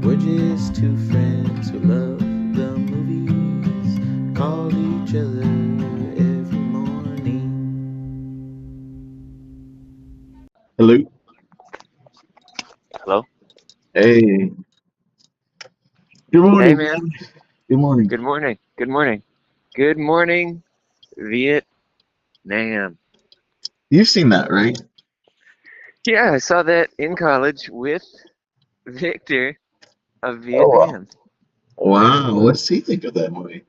We're just two friends who love the movies, call each other every morning. Hello. Hello? Hey. Good Hey, morning, man. man. Good morning. Good morning. Good morning. Good morning, Vietnam. You've seen that, right? Yeah, I saw that in college with Victor of Oh, wow. Vietnam. Wow. What's he think of that movie?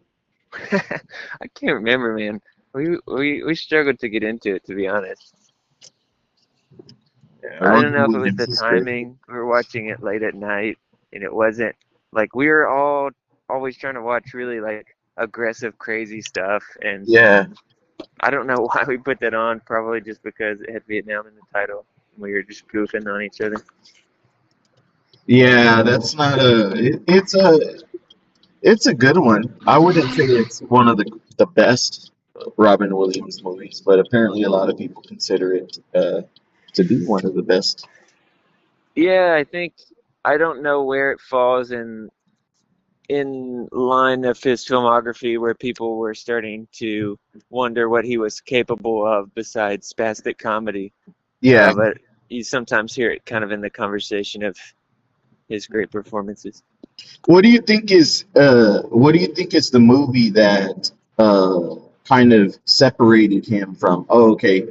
I can't remember, man. We struggled to get into it, to be honest. Yeah, I don't Robin know if it was Williams the is great. timing. We were watching it late at night, and it wasn't like we were all always trying to watch really like aggressive, crazy stuff, and Yeah. I don't know why we put that on. Probably just because it had Vietnam in the title. We were just goofing on each other. Yeah, that's not it's a good one. I wouldn't say it's one of the best Robin Williams movies, but apparently a lot of people consider it to be one of the best. Yeah, I think I don't know where it falls in line of his filmography where people were starting to wonder what he was capable of besides spastic comedy. Yeah. But you sometimes hear it kind of in the conversation of his great performances. What do you think is the movie that kind of separated him from, oh, okay,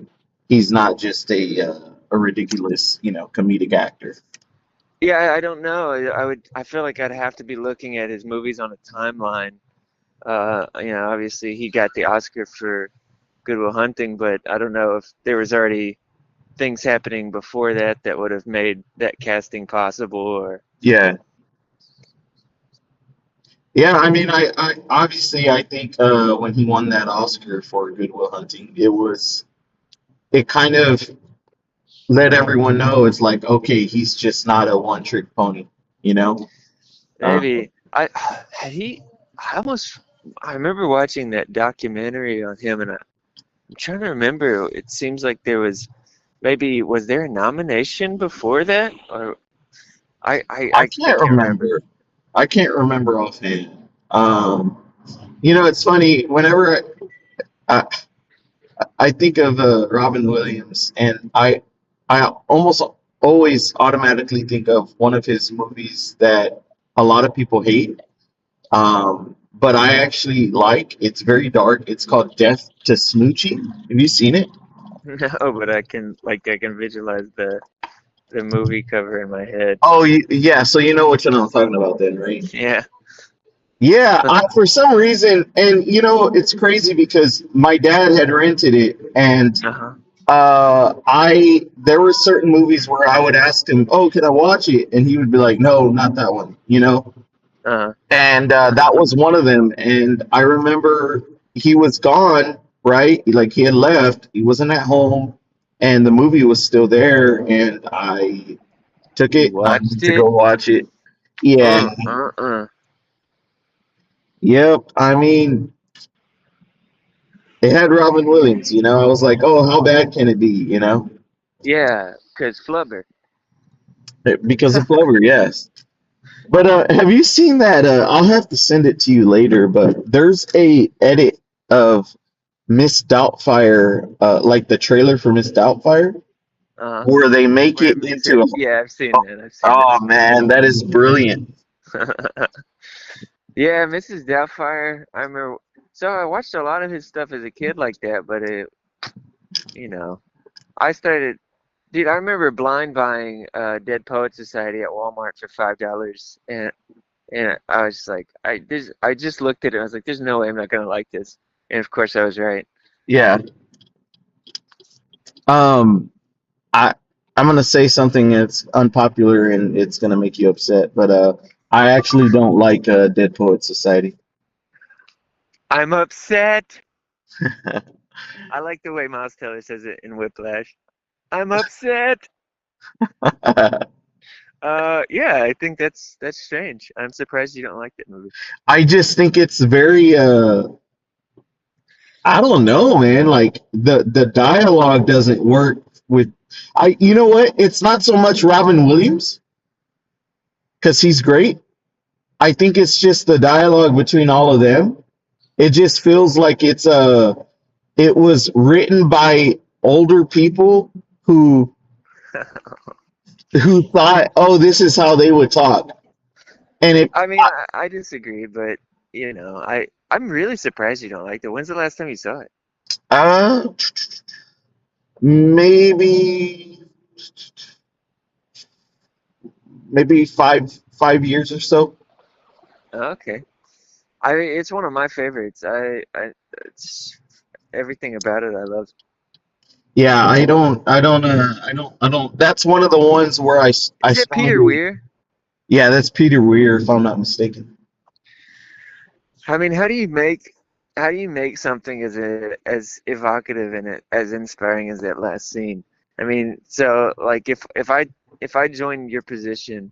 he's not just a ridiculous, comedic actor. Yeah, I don't know. I feel like I'd have to be looking at his movies on a timeline. Obviously he got the Oscar for Good Will Hunting, but I don't know if there was already things happening before that that would have made that casting possible or Yeah. Yeah, I mean, I obviously I think when he won that Oscar for Good Will Hunting, it kind of let everyone know it's like, okay, he's just not a one trick pony, you know? Um, maybe I had he I almost I remember watching that documentary on him and I'm trying to remember. It seems like there was maybe was there a nomination before that or I I can't can't remember. remember. I can't remember offhand. It's funny whenever I, I think of Robin Williams, and I almost always automatically think of one of his movies that a lot of people hate, but I actually like. It's very dark. It's called Death to Smoochy. Have you seen it? No, but I can visualize the movie cover in my head. Oh, yeah. So you know which one I'm talking about, then, right? Yeah. Yeah, for some reason, and it's crazy because my dad had rented it, and Uh-huh. I there were certain movies where I would ask him, "Oh, can I watch it?" And he would be like, "No, not that one." Uh-huh. And that was one of them. And I remember he was gone, right? Like he had left, he wasn't at home, and the movie was still there, and I took You it. I watched went to it? go watch it. Yeah, Uh. yep. I mean, it had Robin Williams. I was like, "Oh, how bad can it be?" Yeah, 'cause Flubber. Because of Flubber, yes. But have you seen that? I'll have to send it to you later. But there's a edit of Miss Doubtfire, like the trailer for Miss Doubtfire, Uh, where they make where it it makes her. into a. Yeah, I've seen that. I've seen Oh man, that is brilliant. that. Yeah, Mrs. Doubtfire. I remember. So I watched a lot of his stuff as a kid like that, but you know, I started. Dude, I remember blind buying Dead Poet Society at Walmart for $5, and I was just like, I just looked at it. I was like, there's no way I'm not gonna like this, and of course I was right. Yeah. Um, I I'm gonna say something that's unpopular and it's gonna make you upset, but I actually don't like Dead Poet Society. I'm upset. I like the way Miles Teller says it in Whiplash. I'm upset. Yeah, I think that's strange. I'm surprised you don't like that movie. I just think it's very I don't know, man. Like the dialogue doesn't work with. You know what? It's not so much Robin Williams. because he's great. I think it's just the dialogue between all of them. It just feels like it was written by older people who thought, oh, this is how they would talk. And it I mean, I disagree, but I'm really surprised you don't like it. When's the last time you saw it? uh maybe maybe five years or so. Okay. I mean, it's one of my favorites. It's everything about it I love. Yeah, I don't. That's one of the ones where I Is it Peter strongly. Weir? Yeah, that's Peter Weir, if I'm not mistaken. I mean, how do you make something as evocative and as inspiring as that last scene? I mean, so like if I join your position,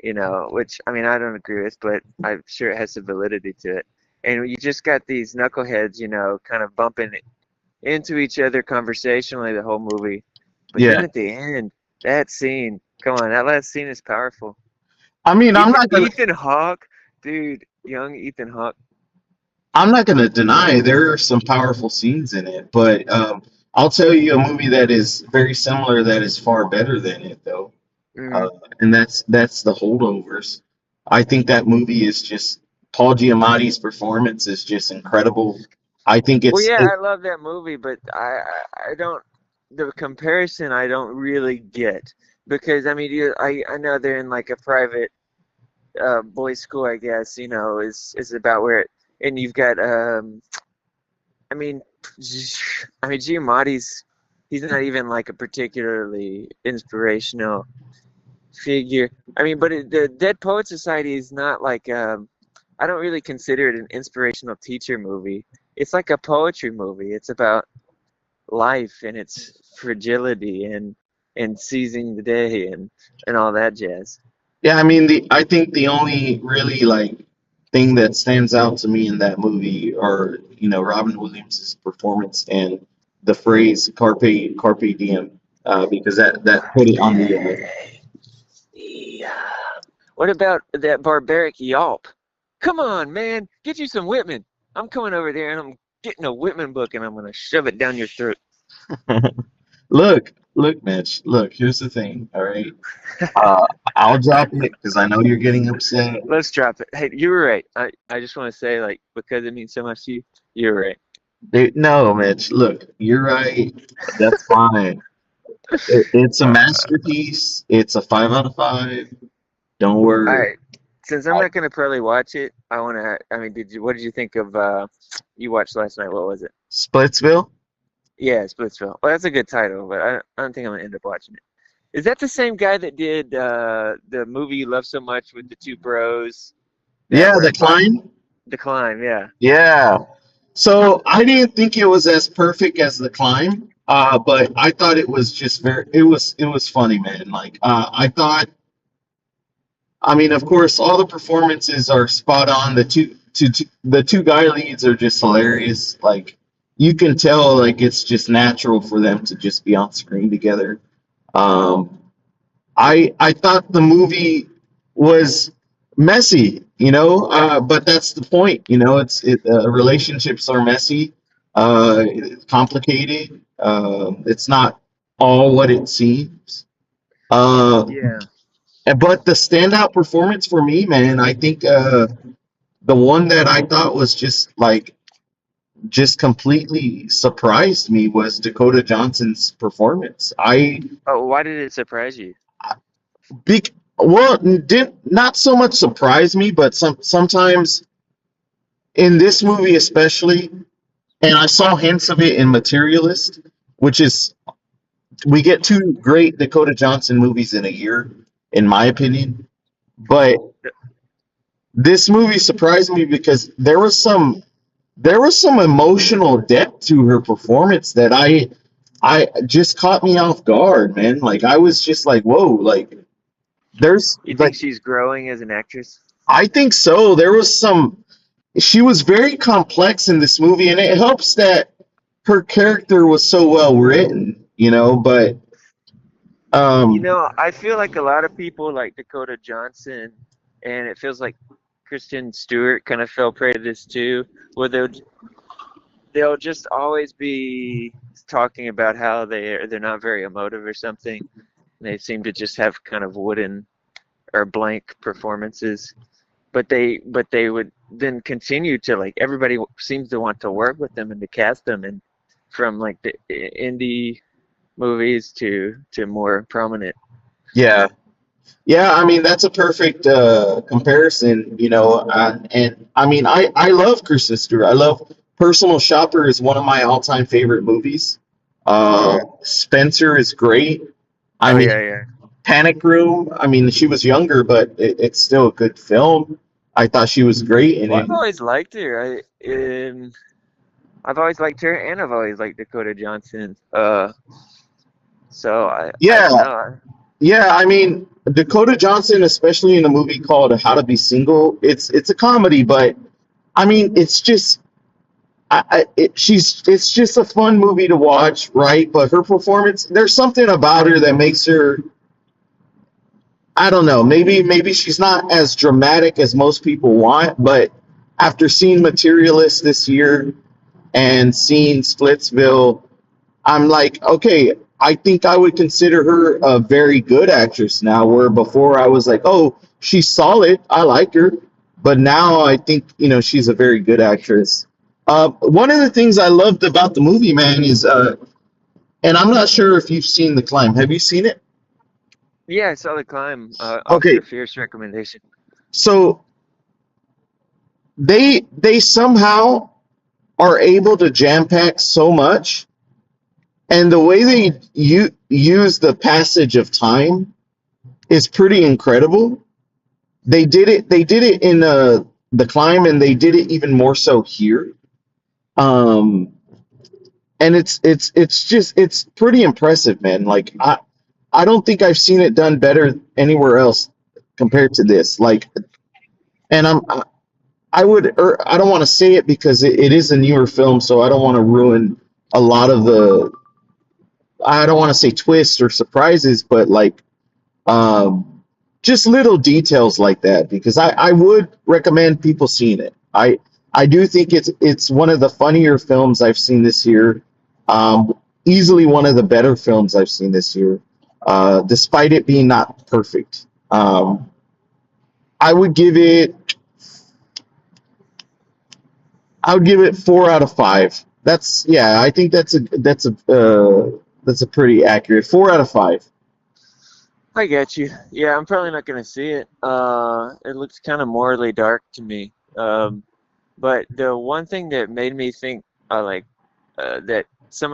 which I mean I don't agree with, but I'm sure it has some validity to it. And you just got these knuckleheads, kind of bumping into each other conversationally the whole movie. But then Yeah, at the end, that scene, come on, that last scene is powerful. I mean, Ethan Hawke, dude, young Ethan Hawke. I'm not gonna deny there are some powerful scenes in it, but I'll tell you a movie that is very similar that is far better than it though, uh, Mm. and that's the Holdovers. I think that movie is just Paul Giamatti's performance is just incredible. I think Well, it's yeah, it, I love that movie, but I don't the comparison I don't really get because I mean I know they're in like a private boys' school, I guess, is about where and you've got I mean I mean Giamatti's he's not even like a particularly inspirational figure. I mean, but the Dead Poet Society is not like I don't really consider it an inspirational teacher movie. It's like a poetry movie. It's about life and its fragility and seizing the day and all that jazz. yeah. I mean, the I think the only really like thing that stands out to me in that movie are Robin Williams' performance and the phrase "carpe diem," because that put it on the Yeah. What about that barbaric yawp? Come on, man, get you some Whitman. I'm coming over there and I'm getting a Whitman book and I'm gonna shove it down your throat. look, Mitch. Look, here's the thing. All right, uh, I'll drop it because I know you're getting upset. Let's drop it. Hey, you were right. I just want to say, like, because it means so much to you, you're right. Dude, no, Mitch. Look, you're right. That's fine. It's a Uh, masterpiece. It's a 5 out of 5. Don't all worry. right. Since I'm I, not gonna probably watch it, I wanna. I mean, what did you think of you watched last night? What was it? Splitsville. Yeah, Splitsville. Well, that's a good title, but I don't think I'm gonna end up watching it. Is that the same guy that did the movie you love so much with the two bros that Yeah, were the about climb. the climb? Yeah. Yeah. So I didn't think it was as perfect as the climb, but I thought it was just it was funny, man. Like I thought, I mean, of course, all the performances are spot on. The two guy leads are just hilarious. Like you can tell, like it's just natural for them to just be on screen together. Um, I thought the movie was messy, but that's the point. Relationships are messy, it's complicated. It's not all what it seems. Uh, Yeah. but the standout performance for me, man, I think the one that I thought was just completely surprised me was Dakota Johnson's performance. Oh, why did it surprise you? Big well, did not so much surprise me, but sometimes in this movie especially, and I saw hints of it in Materialist, which is we get two great Dakota Johnson movies in a year, in my opinion. But this movie surprised me because there was some emotional depth to her performance that I just caught me off guard, man. Like I was just like, whoa, like there's You think like she's growing as an actress? I think so. She was very complex in this movie, and it helps that her character was so well written, but You um, know, I feel like a lot of people like Dakota Johnson. and it feels like Kristen Stewart kind of fell prey to this too, where they'll just always be talking about how they're not very emotive or something. They seem to just have kind of wooden or blank performances, but they would then continue to, like, everybody seems to want to work with them and to cast them, and from like the indie movies to more prominent. Yeah. Yeah, I mean that's a perfect comparison, and I mean I love Kristen Stewart. I love Personal Shopper is one of my all-time favorite movies. Spencer is great. I Oh mean yeah, yeah. Panic Room. I mean she was younger, but it's still a good film. I thought she was great in Well, I've it. always liked her. I've always liked her, and I've always liked Dakota Johnson. So I Yeah, don't know. yeah. I mean Dakota Johnson, especially in a movie called How to Be Single. It's a comedy, but I mean it's just it's just a fun movie to watch, right? But her performance, there's something about her that makes her, I don't know, maybe she's not as dramatic as most people want, but after seeing Materialists this year and seeing Splitsville, I'm like, okay, I think I would consider her a very good actress now, where before I was like, oh, she's solid, I like her, but now I think she's a very good actress. One of the things I loved about the movie, man, is and I'm not sure if you've seen The Climb. Have you seen it? Yeah, I saw The Climb, Okay, Oscar Fierce recommendation. so they somehow are able to jam pack so much, and the way they use the passage of time is pretty incredible. They did it in The Climb, and they did it even more so here. Um, and it's pretty impressive, man. Like I don't think I've seen it done better anywhere else compared to this. Like, and I don't want to say it because it is a newer film, so I don't want to ruin a lot of the. I don't want to say twists or surprises, but like um, just little details like that, because I would recommend people seeing it. I do think it's one of the funnier films I've seen this year. Easily one of the better films I've seen this year, despite it being not perfect. I would give it I would give it 4 out of 5. I think that's a pretty accurate 4 out of 5. I get you. Yeah, I'm probably not gonna see it. It looks kind of morally dark to me. But the one thing that made me think, that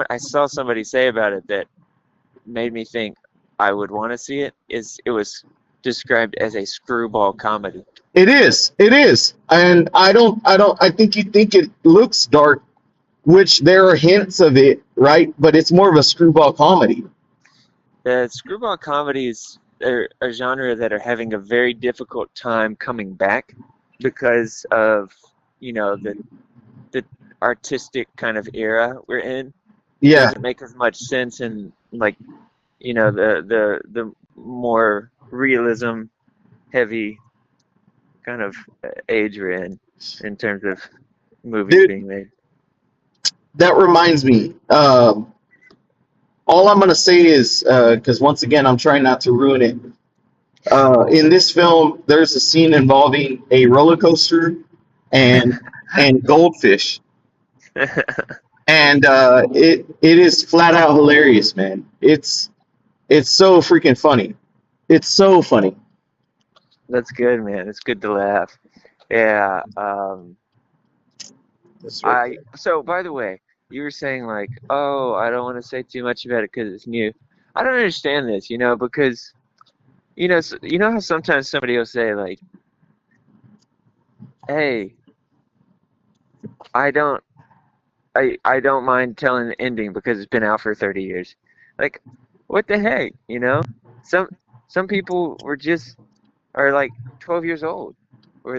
I saw somebody say about it that made me think I would want to see it is it was described as a screwball comedy. It is, and I think you think it looks dark, which there are hints of it, right? But it's more of a screwball comedy. Screwball comedies are a genre that are having a very difficult time coming back because of, the artistic kind of era we're in. It Yeah, doesn't make as much sense in, like, the more realism heavy kind of age we're in terms of movies dude, being made. that reminds me. All I'm gonna say is, because once again, I'm trying not to ruin it. In this film, there's a scene involving a roller coaster and goldfish, and it is flat out hilarious, man. It's so freaking funny. It's so funny. That's good, man. It's good to laugh. Yeah. That's right there. So by the way, you were saying like, oh, I don't want to say too much about it because it's new. I don't understand this, because you know how sometimes somebody will say like, hey, I don't I don't mind telling the ending because it's been out for 30 years. Like, what the heck, Some some people are like 12 years old, or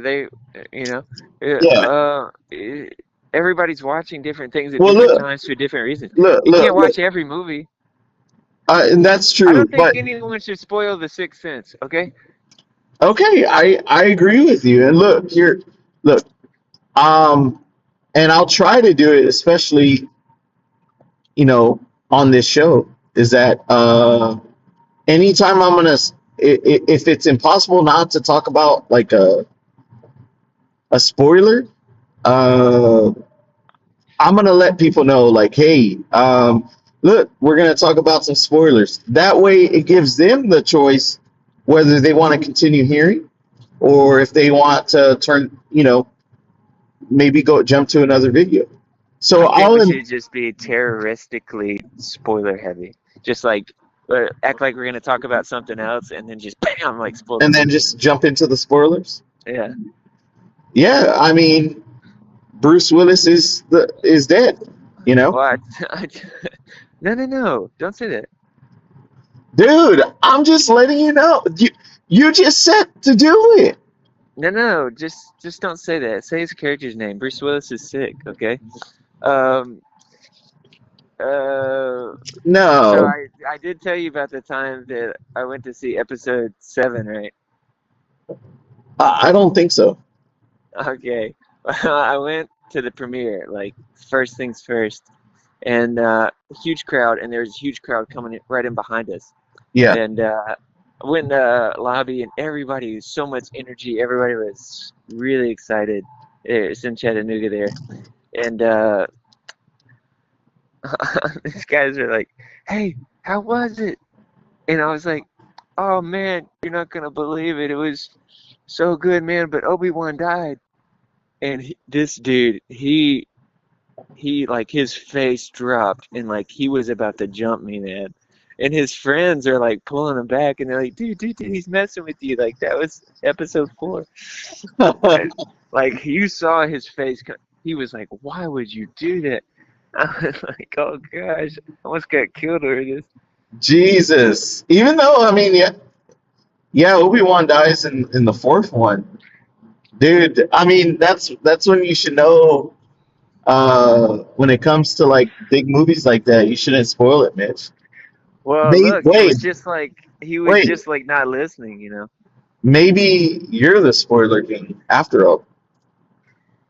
you know, Yeah. everybody's watching different things at Well, different look, times for different reasons. look, You look, can't look. watch every movie. And that's I true, don't think but anyone should spoil The Sixth Sense, okay? Okay, I agree with you. And look here, look, um, and I'll try to do it, especially on this show. Is that anytime I'm gonna, if it's impossible not to talk about like a spoiler, uh, I'm gonna let people know, like, hey, look, we're gonna talk about some spoilers. That way, it gives them the choice whether they want to continue hearing or if they want to turn, maybe go jump to another video. So I think we should just be terroristically spoiler heavy. Just like act like we're gonna talk about something else, and then just bam, like spoiler. and then just jump into the spoilers. Yeah. Yeah, I mean, Bruce Willis is dead. What? No, don't say that. Dude, I'm just letting you know. You just said to do it. No, just don't say that. Say his character's name. Bruce Willis is sick. Okay. Um. So No, I did tell you about the time that I went to see episode 7, right? I don't think so. Okay. I went to the premiere, like first things first, and huge crowd, and there was a huge crowd coming right in behind us. Yeah, And I went in the lobby, and everybody was so much energy. Everybody was really excited. It's in Chattanooga there, and these guys are like, "Hey, how was it?" And I was like, "Oh man, you're not gonna believe it. It was so good, man. But Obi-Wan died." And this dude, he like his face dropped, and like he was about to jump me, man. And his friends are like pulling him back, and they're like, dude, he's messing with you. Like that was episode 4. And, like you saw his face. He was like, why would you do that? I was like, oh gosh, I almost got killed over this. Jesus. Even though, I mean, yeah, Obi-Wan dies in the fourth one, dude. I mean, that's when you should know. When it comes to like big movies like that, you shouldn't spoil it, Mitch. Well, Maybe, look, wait, he was wait. just like not listening, you know. Maybe you're the spoiler king after all.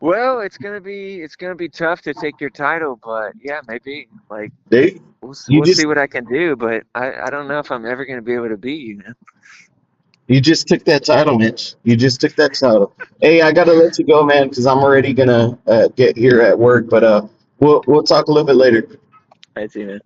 Well, it's gonna be tough to take your title, but yeah, maybe like Dude, you we'll see just what I can do, but I don't know if I'm ever gonna be able to beat you, man. you just took that title, Mitch. You just took that title. Hey, I gotta let you go, man, because I'm already gonna get here at work. But we'll talk a little bit later. I see, man.